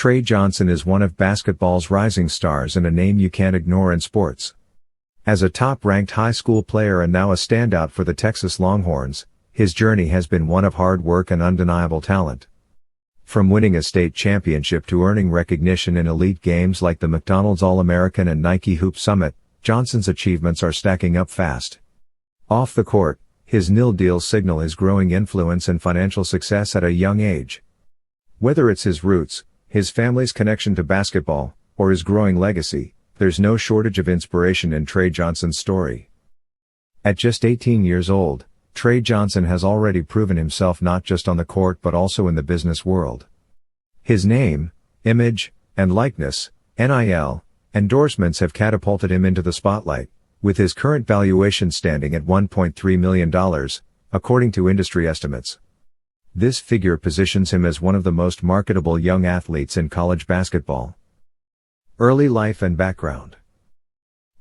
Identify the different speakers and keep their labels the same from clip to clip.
Speaker 1: Trey Johnson is one of basketball's rising stars and a name you can't ignore in sports. As a top-ranked high school player and now a standout for the Texas Longhorns, his journey has been one of hard work and undeniable talent. From winning a state championship to earning recognition in elite games like the McDonald's All-American and Nike Hoop Summit, Johnson's achievements are stacking up fast. Off the court, his nil deals signal his growing influence and financial success at a young age. Whether it's his roots, his family's connection to basketball, or his growing legacy, there's no shortage of inspiration in Trey Johnson's story. At just 18 years old, Trey Johnson has already proven himself not just on the court but also in the business world. His name, image, and likeness, NIL, endorsements have catapulted him into the spotlight, with his current valuation standing at $1.3 million, according to industry estimates. This figure positions him as one of the most marketable young athletes in college basketball. Early life and background.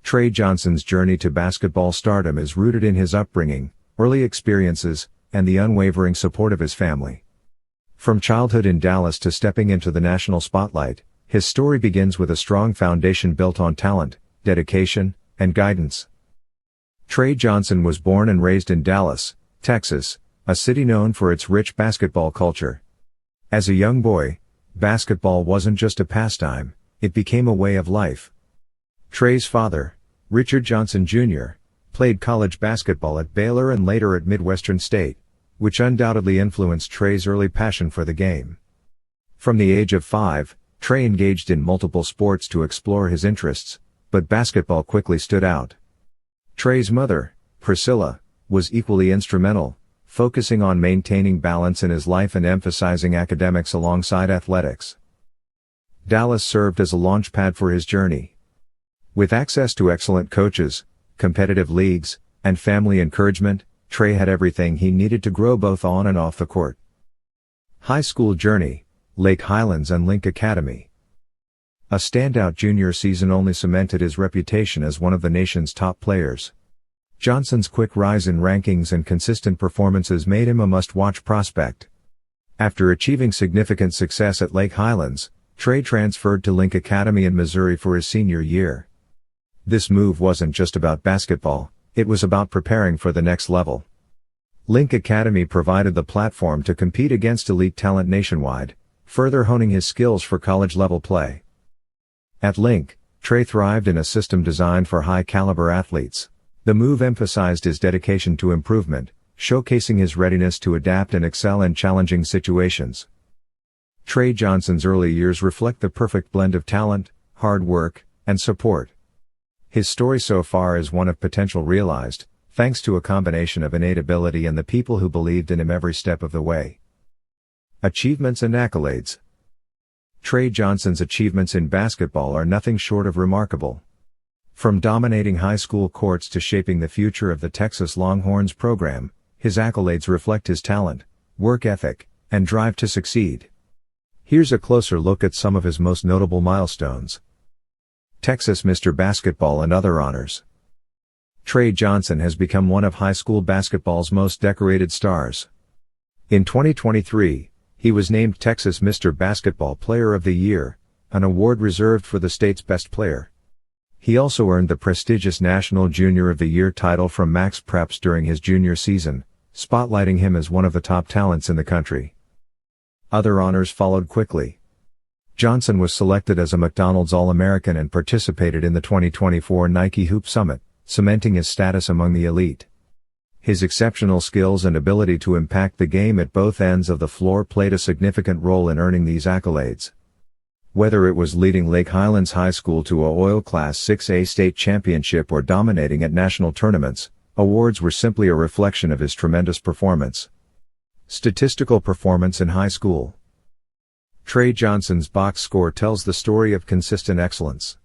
Speaker 1: Trey Johnson's journey to basketball stardom is rooted in his upbringing, early experiences, and the unwavering support of his family. From childhood in Dallas to stepping into the national spotlight, his story begins with a strong foundation built on talent, dedication, and guidance. Trey Johnson was born and raised in Dallas, Texas, a city known for its rich basketball culture. As a young boy, basketball wasn't just a pastime, it became a way of life. Trey's father, Richard Johnson Jr., played college basketball at Baylor and later at Midwestern State, which undoubtedly influenced Trey's early passion for the game. From the age of 5, Trey engaged in multiple sports to explore his interests, but basketball quickly stood out. Trey's mother, Priscilla, was equally instrumental, focusing on maintaining balance in his life and emphasizing academics alongside athletics. Dallas served as a launchpad for his journey. With access to excellent coaches, competitive leagues, and family encouragement, Trey had everything he needed to grow both on and off the court. High school journey, Lake Highlands and Link Academy. A standout junior season only cemented his reputation as one of the nation's top players. Johnson's quick rise in rankings and consistent performances made him a must-watch prospect. After achieving significant success at Lake Highlands, Trey transferred to Link Academy in Missouri for his senior year. This move wasn't just about basketball, it was about preparing for the next level. Link Academy provided the platform to compete against elite talent nationwide, further honing his skills for college-level play. At Link, Trey thrived in a system designed for high-caliber athletes. The move emphasized his dedication to improvement, showcasing his readiness to adapt and excel in challenging situations. Trey Johnson's early years reflect the perfect blend of talent, hard work, and support. His story so far is one of potential realized, thanks to a combination of innate ability and the people who believed in him every step of the way. Achievements and accolades. Trey Johnson's achievements in basketball are nothing short of remarkable. From dominating high school courts to shaping the future of the Texas Longhorns program, his accolades reflect his talent, work ethic, and drive to succeed. Here's a closer look at some of his most notable milestones. Texas Mr. Basketball and other honors. Trey Johnson has become one of high school basketball's most decorated stars. In 2023, he was named Texas Mr. Basketball Player of the Year, an award reserved for the state's best player. He also earned the prestigious National Junior of the Year title from Max Preps during his junior season, spotlighting him as one of the top talents in the country. Other honors followed quickly. Johnson was selected as a McDonald's All-American and participated in the 2024 Nike Hoop Summit, cementing his status among the elite. His exceptional skills and ability to impact the game at both ends of the floor played a significant role in earning these accolades. Whether it was leading Lake Highlands High School to a Oil Class 6A state championship or dominating at national tournaments, awards were simply a reflection of his tremendous performance. Statistical performance in high school. Trey Johnson's box score tells the story of consistent excellence.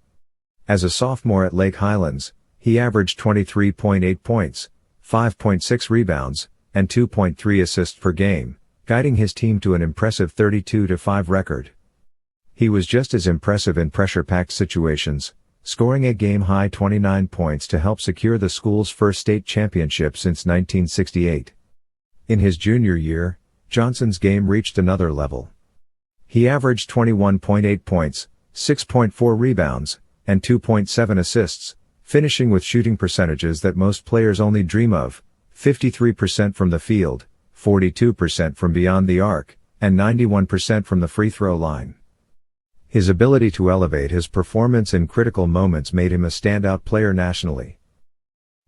Speaker 1: As a sophomore at Lake Highlands, he averaged 23.8 points, 5.6 rebounds, and 2.3 assists per game, guiding his team to an impressive 32-5 record. He was just as impressive in pressure-packed situations, scoring a game-high 29 points to help secure the school's first state championship since 1968. In his junior year, Johnson's game reached another level. He averaged 21.8 points, 6.4 rebounds, and 2.7 assists, finishing with shooting percentages that most players only dream of: 53% from the field, 42% from beyond the arc, and 91% from the free throw line. His ability to elevate his performance in critical moments made him a standout player nationally.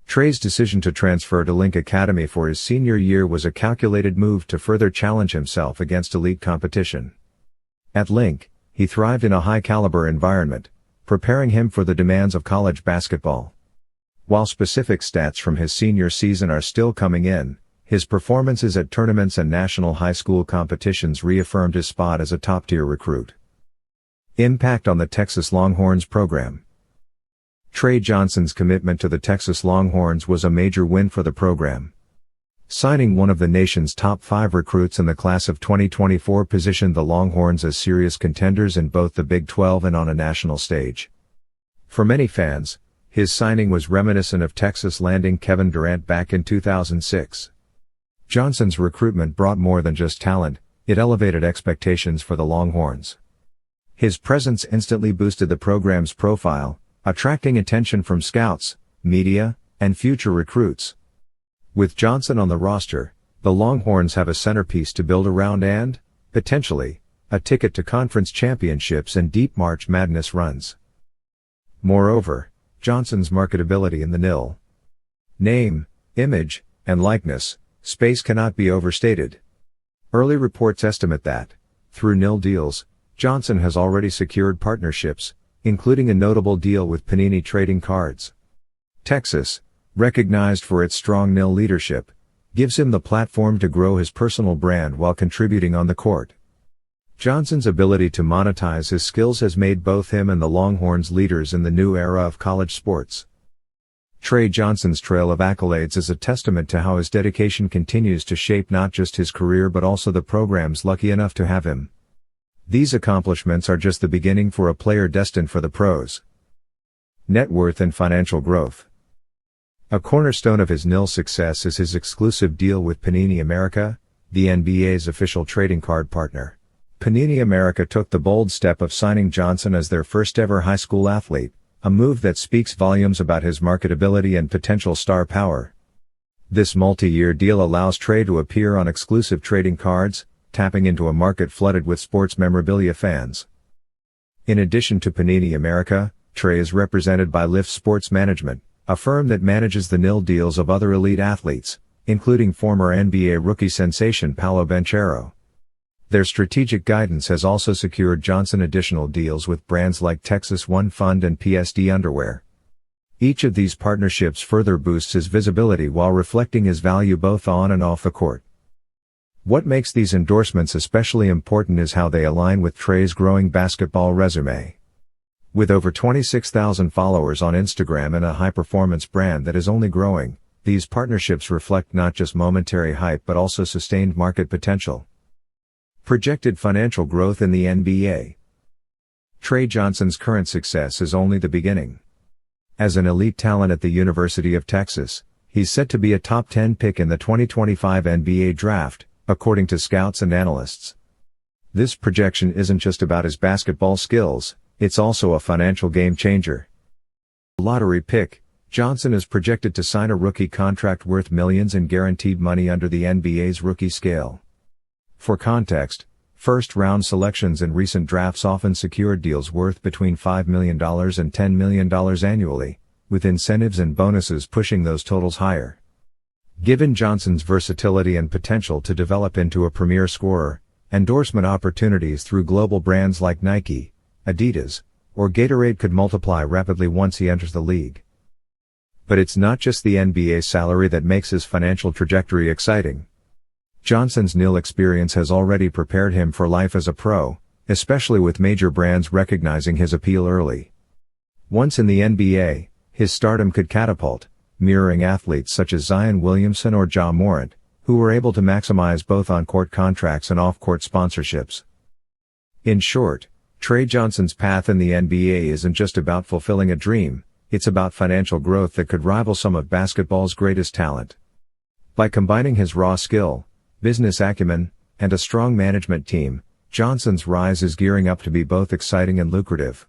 Speaker 1: Trey's decision to transfer to Link Academy for his senior year was a calculated move to further challenge himself against elite competition. At Link, he thrived in a high-caliber environment, preparing him for the demands of college basketball. While specific stats from his senior season are still coming in, his performances at tournaments and national high school competitions reaffirmed his spot as a top-tier recruit. Impact on the Texas Longhorns program. Trey Johnson's commitment to the Texas Longhorns was a major win for the program. Signing one of the nation's top 5 recruits in the class of 2024 positioned the Longhorns as serious contenders in both the Big 12 and on a national stage. For many fans, his signing was reminiscent of Texas landing Kevin Durant back in 2006. Johnson's recruitment brought more than just talent, it elevated expectations for the Longhorns. His presence instantly boosted the program's profile, attracting attention from scouts, media, and future recruits. With Johnson on the roster, the Longhorns have a centerpiece to build around and, potentially, a ticket to conference championships and deep March Madness runs. Moreover, Johnson's marketability in the NIL name, image, and likeness space cannot be overstated. Early reports estimate that, through NIL deals, Johnson has already secured partnerships, including a notable deal with Panini Trading Cards. Texas, recognized for its strong NIL leadership, gives him the platform to grow his personal brand while contributing on the court. Johnson's ability to monetize his skills has made both him and the Longhorns leaders in the new era of college sports. Trey Johnson's trail of accolades is a testament to how his dedication continues to shape not just his career but also the programs lucky enough to have him. These accomplishments are just the beginning for a player destined for the pros. Net worth and financial growth. A cornerstone of his NIL success is his exclusive deal with Panini America, the NBA's official trading card partner. Panini America took the bold step of signing Johnson as their first-ever high school athlete, a move that speaks volumes about his marketability and potential star power. This multi-year deal allows Trey to appear on exclusive trading cards, tapping into a market flooded with sports memorabilia fans. In addition to Panini America, Trey is represented by Lift Sports Management, a firm that manages the NIL deals of other elite athletes, including former NBA rookie sensation Paolo Banchero. Their strategic guidance has also secured Johnson additional deals with brands like Texas One Fund and PSD Underwear. Each of these partnerships further boosts his visibility while reflecting his value both on and off the court. What makes these endorsements especially important is how they align with Trey's growing basketball resume. With over 26,000 followers on Instagram and a high-performance brand that is only growing, these partnerships reflect not just momentary hype but also sustained market potential. Projected financial growth in the NBA. Trey Johnson's current success is only the beginning. As an elite talent at the University of Texas, he's set to be a top 10 pick in the 2025 NBA draft, according to scouts and analysts. This projection isn't just about his basketball skills, it's also a financial game changer. Lottery pick, Johnson is projected to sign a rookie contract worth millions in guaranteed money under the NBA's rookie scale. For context, first-round selections in recent drafts often secured deals worth between $5 million and $10 million annually, with incentives and bonuses pushing those totals higher. Given Johnson's versatility and potential to develop into a premier scorer, endorsement opportunities through global brands like Nike, Adidas, or Gatorade could multiply rapidly once he enters the league. But it's not just the NBA salary that makes his financial trajectory exciting. Johnson's NIL experience has already prepared him for life as a pro, especially with major brands recognizing his appeal early. Once in the NBA, his stardom could catapult, mirroring athletes such as Zion Williamson or Ja Morant, who were able to maximize both on-court contracts and off-court sponsorships. In short, Trey Johnson's path in the NBA isn't just about fulfilling a dream, it's about financial growth that could rival some of basketball's greatest talent. By combining his raw skill, business acumen, and a strong management team, Johnson's rise is gearing up to be both exciting and lucrative.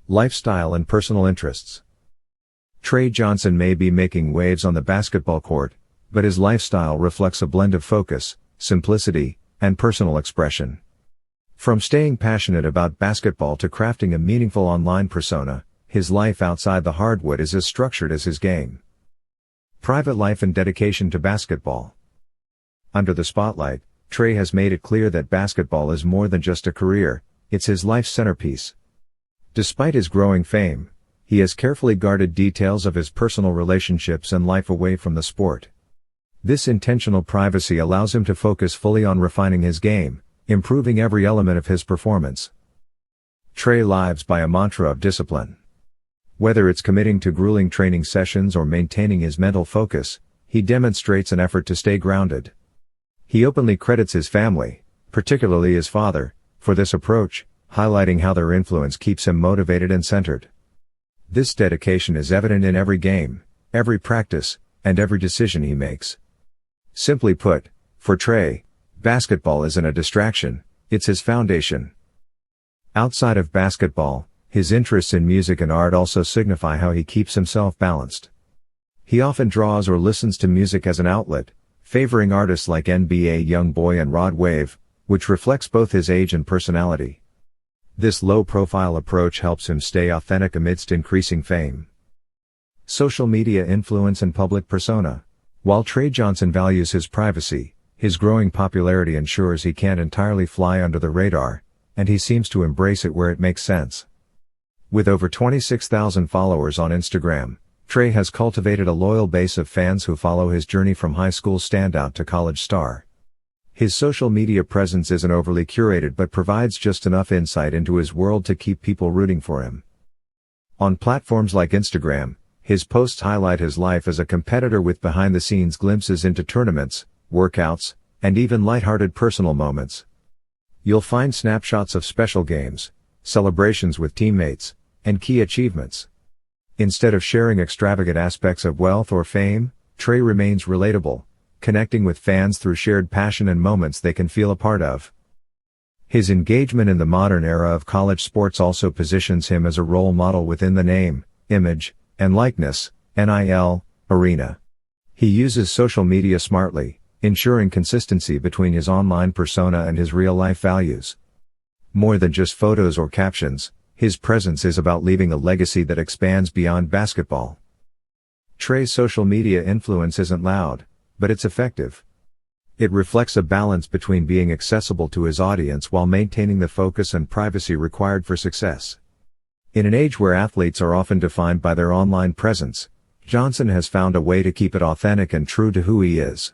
Speaker 1: Lifestyle and personal interests. Trey Johnson may be making waves on the basketball court, but his lifestyle reflects a blend of focus, simplicity, and personal expression. From staying passionate about basketball to crafting a meaningful online persona, his life outside the hardwood is as structured as his game. Private life and dedication to basketball. Under the spotlight, Trey has made it clear that basketball is more than just a career, it's his life's centerpiece. Despite his growing fame, he has carefully guarded details of his personal relationships and life away from the sport. This intentional privacy allows him to focus fully on refining his game, improving every element of his performance. Trey lives by a mantra of discipline. Whether it's committing to grueling training sessions or maintaining his mental focus, he demonstrates an effort to stay grounded. He openly credits his family, particularly his father, for this approach, highlighting how their influence keeps him motivated and centered. This dedication is evident in every game, every practice, and every decision he makes. Simply put, for Trey, basketball isn't a distraction, it's his foundation. Outside of basketball, his interests in music and art also signify how he keeps himself balanced. He often draws or listens to music as an outlet, favoring artists like NBA YoungBoy and Rod Wave, which reflects both his age and personality. This low-profile approach helps him stay authentic amidst increasing fame. Social media influence and public persona. While Trey Johnson values his privacy, his growing popularity ensures he can't entirely fly under the radar, and he seems to embrace it where it makes sense. With over 26,000 followers on Instagram, Trey has cultivated a loyal base of fans who follow his journey from high school standout to college star. His social media presence isn't overly curated but provides just enough insight into his world to keep people rooting for him. On platforms like Instagram, his posts highlight his life as a competitor with behind-the-scenes glimpses into tournaments, workouts, and even lighthearted personal moments. You'll find snapshots of special games, celebrations with teammates, and key achievements. Instead of sharing extravagant aspects of wealth or fame, Trey remains relatable, connecting with fans through shared passion and moments they can feel a part of. His engagement in the modern era of college sports also positions him as a role model within the name, image, and likeness, NIL, arena. He uses social media smartly, ensuring consistency between his online persona and his real-life values. More than just photos or captions, his presence is about leaving a legacy that expands beyond basketball. Trey's social media influence isn't loud, but it's effective. It reflects a balance between being accessible to his audience while maintaining the focus and privacy required for success. In an age where athletes are often defined by their online presence, Johnson has found a way to keep it authentic and true to who he is.